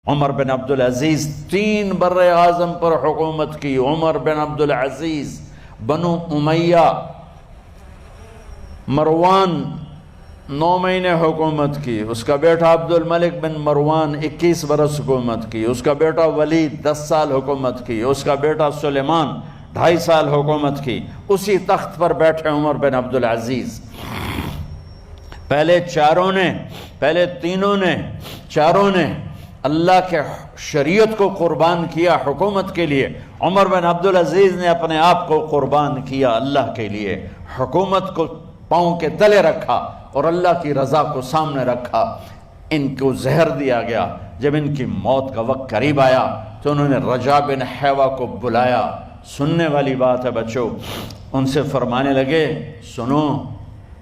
عمر بن عبدالعزیز 3 بر اعظم پر حکومت کی. عمر بن عبدالعزیز، بنو امیہ، مروان 9 مہینے حکومت کی. اس کا بیٹا عبد الملک بن مروان 21 برس حکومت کی. اس کا بیٹا ولید 10 سال حکومت کی. اس کا بیٹا سلیمان 2.5 سال حکومت کی. اسی تخت پر بیٹھے عمر بن عبدالعزیز. پہلے چاروں نے اللہ کے شریعت کو قربان کیا حکومت کے لیے. عمر بن عبدالعزیز نے اپنے آپ کو قربان کیا اللہ کے لیے. حکومت کو پاؤں کے تلے رکھا اور اللہ کی رضا کو سامنے رکھا. ان کو زہر دیا گیا. جب ان کی موت کا وقت قریب آیا تو انہوں نے رجا بن حیوہ کو بلایا. سننے والی بات ہے بچوں. ان سے فرمانے لگے، سنو،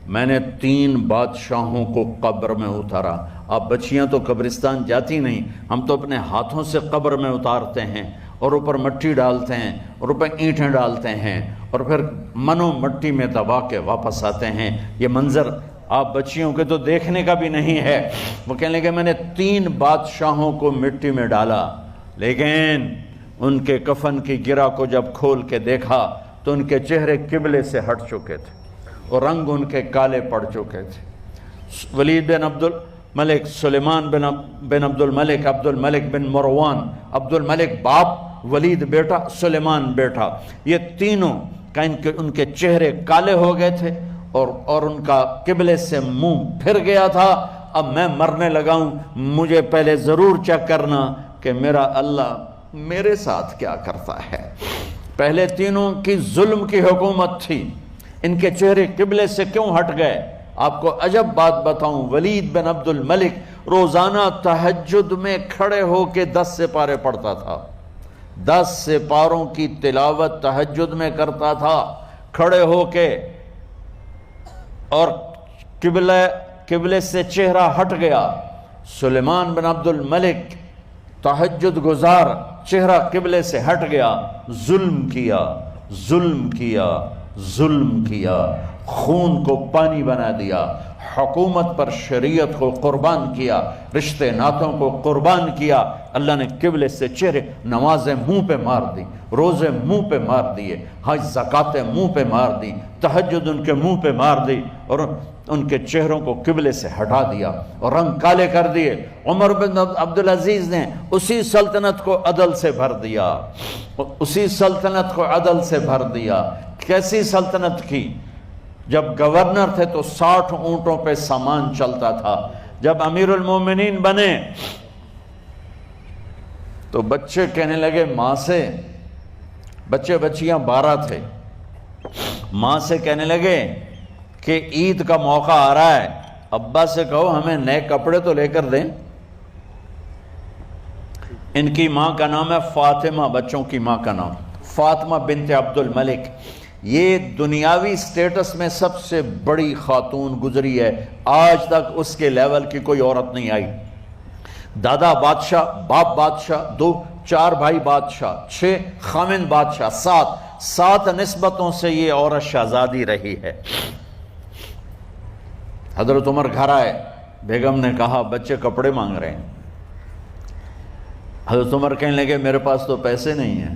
میں نے 3 بادشاہوں کو قبر میں اتارا. اب بچیاں تو قبرستان جاتی نہیں، ہم تو اپنے ہاتھوں سے قبر میں اتارتے ہیں اور اوپر مٹی ڈالتے ہیں اور اوپر اینٹیں ڈالتے ہیں اور پھر منو مٹی میں دبا کے واپس آتے ہیں. یہ منظر آپ بچیوں کے تو دیکھنے کا بھی نہیں ہے. وہ کہنے لگے میں نے 3 بادشاہوں کو مٹی میں ڈالا، لیکن ان کے کفن کی گرہ کو جب کھول کے دیکھا تو ان کے چہرے قبلے سے ہٹ چکے تھے اور رنگ ان کے کالے پڑ چکے تھے. ولید بن عبد الملک، سلیمان بن عبد الملک بن مروان، عبد الملک باپ، ولید بیٹا، سلیمان بیٹا، یہ تینوں کا ان کے چہرے کالے ہو گئے تھے اور ان کا قبلے سے منہ پھر گیا تھا. اب میں مرنے لگا ہوں، مجھے پہلے ضرور چیک کرنا کہ میرا اللہ میرے ساتھ کیا کرتا ہے. پہلے تینوں کی ظلم کی حکومت تھی، ان کے چہرے قبلے سے کیوں ہٹ گئے؟ آپ کو عجب بات بتاؤں، ولید بن عبد الملک روزانہ تہجد میں کھڑے ہو کے 10 سپارے پڑھتا تھا. 10 سپاروں کی تلاوت تہجد میں کرتا تھا کھڑے ہو کے، اور قبلے سے چہرہ ہٹ گیا. سلیمان بن عبد الملک تہجد گزار، چہرہ قبلے سے ہٹ گیا، ظلم کیا، خون کو پانی بنا دیا، حکومت پر شریعت کو قربان کیا، رشتے ناتوں کو قربان کیا. اللہ نے قبلے سے چہرے، نمازیں منہ پہ مار دی، روزے منہ پہ مار دیے، حج زکاتیں منہ پہ مار دی، تہجد ان کے منہ پہ مار دی اور ان کے چہروں کو قبلے سے ہٹا دیا اور رنگ کالے کر دیے. عمر بن عبدالعزیز نے اسی سلطنت کو عدل سے بھر دیا. کیسی سلطنت کی؟ جب گورنر تھے تو 60 اونٹوں پہ سامان چلتا تھا. جب امیر المومنین بنے تو بچے کہنے لگے ماں سے، بچیاں 12 تھے، ماں سے کہنے لگے کہ عید کا موقع آ رہا ہے، ابا سے کہو ہمیں نئے کپڑے تو لے کر دیں. ان کی ماں کا نام ہے فاطمہ، بچوں کی ماں کا نام فاطمہ بنت عبد الملک. یہ دنیاوی سٹیٹس میں سب سے بڑی خاتون گزری ہے. آج تک اس کے لیول کی کوئی عورت نہیں آئی. دادا بادشاہ، باپ بادشاہ، 4 بھائی بادشاہ، 6 خامن بادشاہ، 7 نسبتوں سے یہ عورت شہزادی رہی ہے. حضرت عمر گھر آئے، بیگم نے کہا بچے کپڑے مانگ رہے ہیں. حضرت عمر کہنے لگے میرے پاس تو پیسے نہیں ہیں،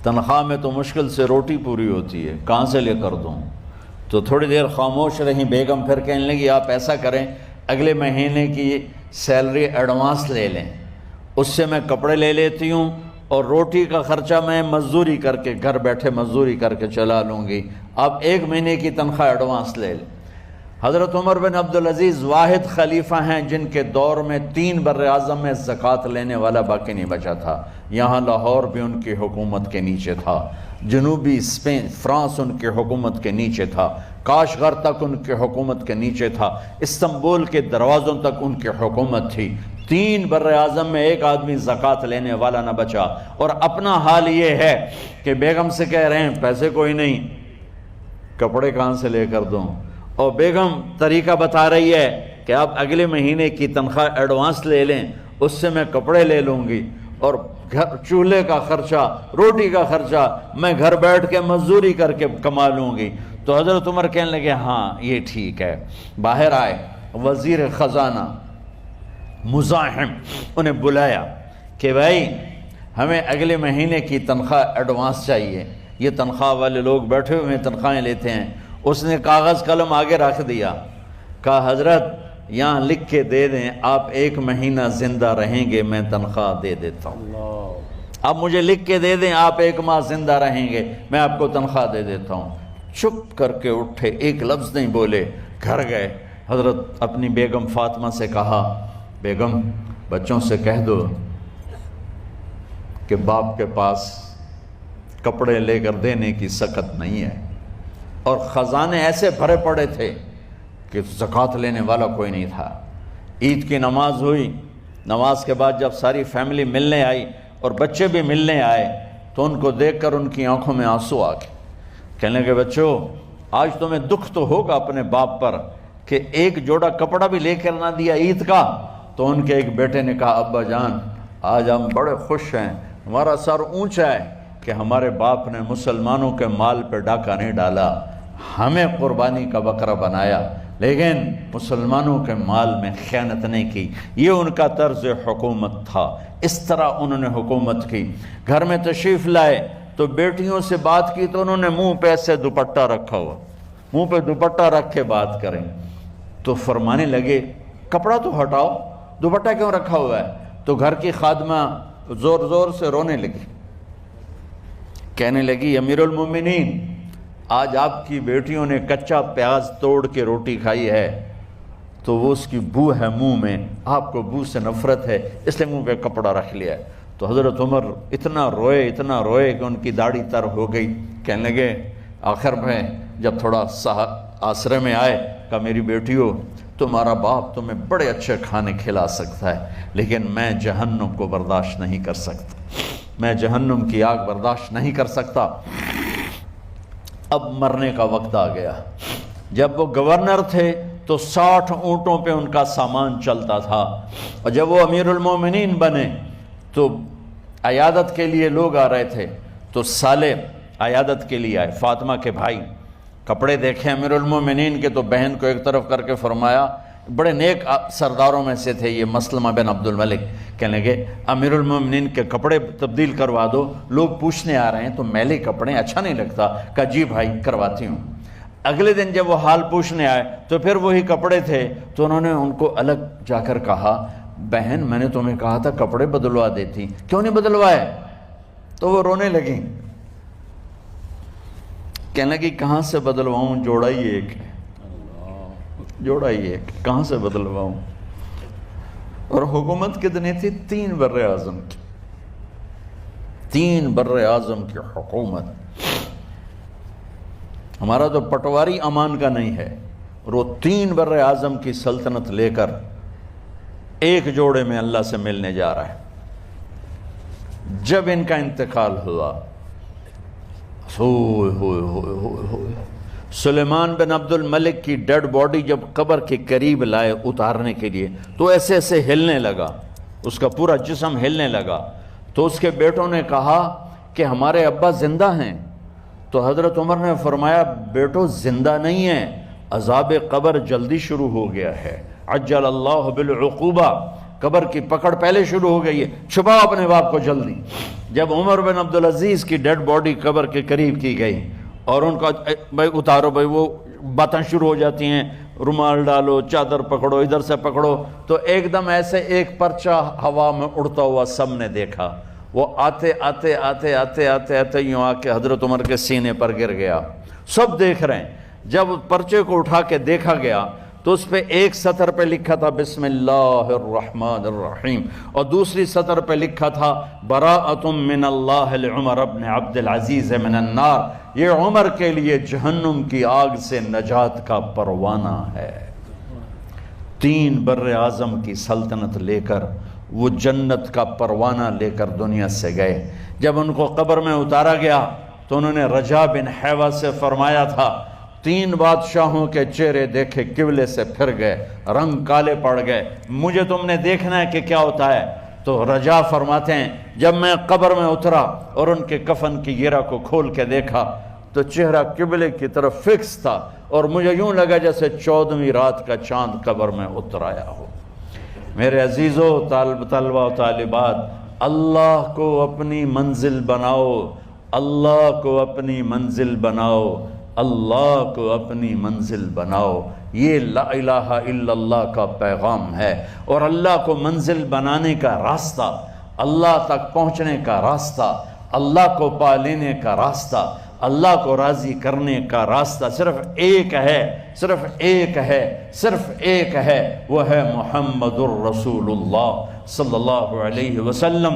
تنخواہ میں تو مشکل سے روٹی پوری ہوتی ہے، کہاں سے لے کر دوں؟ تو تھوڑی دیر خاموش رہی. بیگم پھر کہنے لگی آپ ایسا کریں، اگلے مہینے کی سیلری ایڈوانس لے لیں، اس سے میں کپڑے لے لیتی ہوں اور روٹی کا خرچہ میں مزدوری کر کے گھر بیٹھے مزدوری کر کے چلا لوں گی، آپ 1 مہینے کی تنخواہ ایڈوانس لے لیں. حضرت عمر بن عبدالعزیز واحد خلیفہ ہیں جن کے دور میں 3 بر اعظم میں زکوٰۃ لینے والا باقی نہیں بچا تھا. یہاں لاہور بھی ان کی حکومت کے نیچے تھا، جنوبی اسپین فرانس ان کے حکومت کے نیچے تھا، کاشغر تک ان کے حکومت کے نیچے تھا، استنبول کے دروازوں تک ان کی حکومت تھی. 3 بر اعظم میں ایک آدمی زکوٰۃ لینے والا نہ بچا. اور اپنا حال یہ ہے کہ بیگم سے کہہ رہے ہیں پیسے کوئی نہیں، کپڑے کہاں سے لے کر دوں؟ اور بیگم طریقہ بتا رہی ہے کہ آپ اگلے مہینے کی تنخواہ ایڈوانس لے لیں، اس سے میں کپڑے لے لوں گی اور چولہے کا خرچہ، روٹی کا خرچہ میں گھر بیٹھ کے مزدوری کر کے کما لوں گی. تو حضرت عمر کہنے لگے ہاں یہ ٹھیک ہے. باہر آئے وزیر خزانہ مزاحم انہیں بلایا کہ بھائی ہمیں اگلے مہینے کی تنخواہ ایڈوانس چاہیے، یہ تنخواہ والے لوگ بیٹھے ہوئے تنخواہیں لیتے ہیں۔ اس نے کاغذ قلم آگے رکھ دیا، کہا حضرت یہاں لکھ کے دے دیں آپ 1 مہینہ زندہ رہیں گے میں تنخواہ دے دیتا ہوں، آپ مجھے لکھ کے دے دیں آپ 1 ماہ زندہ رہیں گے میں آپ کو تنخواہ دے دیتا ہوں۔ چپ کر کے اٹھے، ایک لفظ نہیں بولے، گھر گئے۔ حضرت اپنی بیگم فاطمہ سے کہا بیگم بچوں سے کہہ دو کہ باپ کے پاس کپڑے لے کر دینے کی سخت نہیں ہے، اور خزانے ایسے بھرے پڑے تھے کہ زکوٰۃ لینے والا کوئی نہیں تھا۔ عید کی نماز ہوئی، نماز کے بعد جب ساری فیملی ملنے آئی اور بچے بھی ملنے آئے تو ان کو دیکھ کر ان کی آنکھوں میں آنسو آ گئے۔ کہنے لگے بچوں آج تمہیں دکھ تو ہوگا اپنے باپ پر کہ ایک جوڑا کپڑا بھی لے کر نہ دیا عید کا۔ تو ان کے ایک بیٹے نے کہا ابا جان آج ہم بڑے خوش ہیں، ہمارا سر اونچا ہے کہ ہمارے باپ نے مسلمانوں کے مال پہ ڈاکہ نہیں ڈالا، ہمیں قربانی کا بکرا بنایا لیکن مسلمانوں کے مال میں خیانت نہیں کی۔ یہ ان کا طرز حکومت تھا، اس طرح انہوں نے حکومت کی۔ گھر میں تشریف لائے تو بیٹیوں سے بات کی تو انہوں نے منہ پہ ایسے دوپٹہ رکھا ہوا، منہ پہ دوپٹہ رکھ کے بات کریں تو فرمانے لگے کپڑا تو ہٹاؤ، دوپٹہ کیوں رکھا ہوا ہے؟ تو گھر کی خادمہ زور زور سے رونے لگی، کہنے لگی امیر المومنین آج آپ کی بیٹیوں نے کچا پیاز توڑ کے روٹی کھائی ہے تو وہ اس کی بو ہے منہ میں، آپ کو بو سے نفرت ہے اس لیے منہ پہ کپڑا رکھ لیا ہے۔ تو حضرت عمر اتنا روئے کہ ان کی داڑھی تر ہو گئی۔ کہنے لگے آخر میں جب تھوڑا آسرے میں آئے کہا میری بیٹیوں تمہارا باپ تمہیں بڑے اچھے کھانے کھلا سکتا ہے لیکن میں جہنم کو برداشت نہیں کر سکتا، میں جہنم کی آگ برداشت نہیں کر سکتا۔ اب مرنے کا وقت آ گیا۔ جب وہ گورنر تھے تو 60 اونٹوں پہ ان کا سامان چلتا تھا، اور جب وہ امیر المومنین بنے تو عیادت کے لیے لوگ آ رہے تھے تو سالے عیادت کے لیے آئے، فاطمہ کے بھائی کپڑے دیکھے امیر المومنین کے تو بہن کو ایک طرف کر کے فرمایا، بڑے نیک سرداروں میں سے تھے یہ مسلمہ بن عبد الملک، کہنے لگے امیر المومنین کے کپڑے تبدیل کروا دو، لوگ پوچھنے آ رہے ہیں تو میلے کپڑے اچھا نہیں لگتا۔ کہا جی بھائی کرواتی ہوں۔ اگلے دن جب وہ حال پوچھنے آئے تو پھر وہی کپڑے تھے تو انہوں نے ان کو الگ جا کر کہا بہن میں نے تمہیں کہا تھا کپڑے بدلوا دیتی، کیوں نہیں بدلوائے؟ تو وہ رونے لگیں، کہنے لگی کہاں سے بدلواؤں، جوڑا ہی ایک ہے، جوڑا ہی ایک، کہاں سے بدلواؤں؟ اور حکومت کتنی تھی؟ 3 بر اعظم کی، 3 بر اعظم کی حکومت۔ ہمارا تو پٹواری امان کا نہیں ہے، اور وہ 3 بر اعظم کی سلطنت لے کر ایک جوڑے میں اللہ سے ملنے جا رہا ہے۔ جب ان کا انتقال ہوا سلیمان بن عبد الملک کی ڈیڈ باڈی جب قبر کے قریب لائے اتارنے کے لیے تو ایسے ایسے ہلنے لگا، اس کا پورا جسم ہلنے لگا۔ تو اس کے بیٹوں نے کہا کہ ہمارے ابا زندہ ہیں۔ تو حضرت عمر نے فرمایا بیٹو زندہ نہیں ہیں، عذاب قبر جلدی شروع ہو گیا ہے، عجل اللہ بالعقوبہ، قبر کی پکڑ پہلے شروع ہو گئی ہے، چھپاؤ اپنے باپ کو جلدی۔ جب عمر بن عبدالعزیز کی ڈیڈ باڈی قبر کے قریب کی گئی اور ان کا بھائی اتارو، بھائی وہ باتیں شروع ہو جاتی ہیں، رومال ڈالو، چادر پکڑو، ادھر سے پکڑو، تو ایک دم ایسے ایک پرچہ ہوا میں اڑتا ہوا سب نے دیکھا، وہ آتے آتے آتے آتے آتے آتے یوں آ کے حضرت عمر کے سینے پر گر گیا۔ سب دیکھ رہے ہیں۔ جب پرچے کو اٹھا کے دیکھا گیا تو اس پہ ایک سطر پہ لکھا تھا بسم اللہ الرحمن الرحیم، اور دوسری سطر پہ لکھا تھا براءۃ من اللہ لعمر بن عبد العزیز من النار، یہ عمر کے لیے جہنم کی آگ سے نجات کا پروانہ ہے۔ 3 بر اعظم کی سلطنت لے کر وہ جنت کا پروانہ لے کر دنیا سے گئے۔ جب ان کو قبر میں اتارا گیا تو انہوں نے رجا بن حیوہ سے فرمایا تھا 3 بادشاہوں کے چہرے دیکھے قبلے سے پھر گئے، رنگ کالے پڑ گئے، مجھے تم نے دیکھنا ہے کہ کیا ہوتا ہے؟ تو رجا فرماتے ہیں جب میں قبر میں اترا اور ان کے کفن کی گرہ کو کھول کے دیکھا تو چہرہ قبلے کی طرف فکس تھا، اور مجھے یوں لگا جیسے 14ویں رات کا چاند قبر میں اتر آیا ہو۔ میرے عزیزو طلبہ و طالبات، اللہ کو اپنی منزل بناؤ، اللہ کو اپنی منزل بناؤ، اللہ کو اپنی منزل بناؤ۔ یہ لا الہ الا اللہ کا پیغام ہے۔ اور اللہ کو منزل بنانے کا راستہ، اللہ تک پہنچنے کا راستہ، اللہ کو پا لینے کا راستہ، اللہ کو راضی کرنے کا راستہ صرف ایک ہے، صرف ایک ہے، صرف ایک ہے، وہ ہے محمد الرسول اللہ صلی اللہ علیہ وسلم۔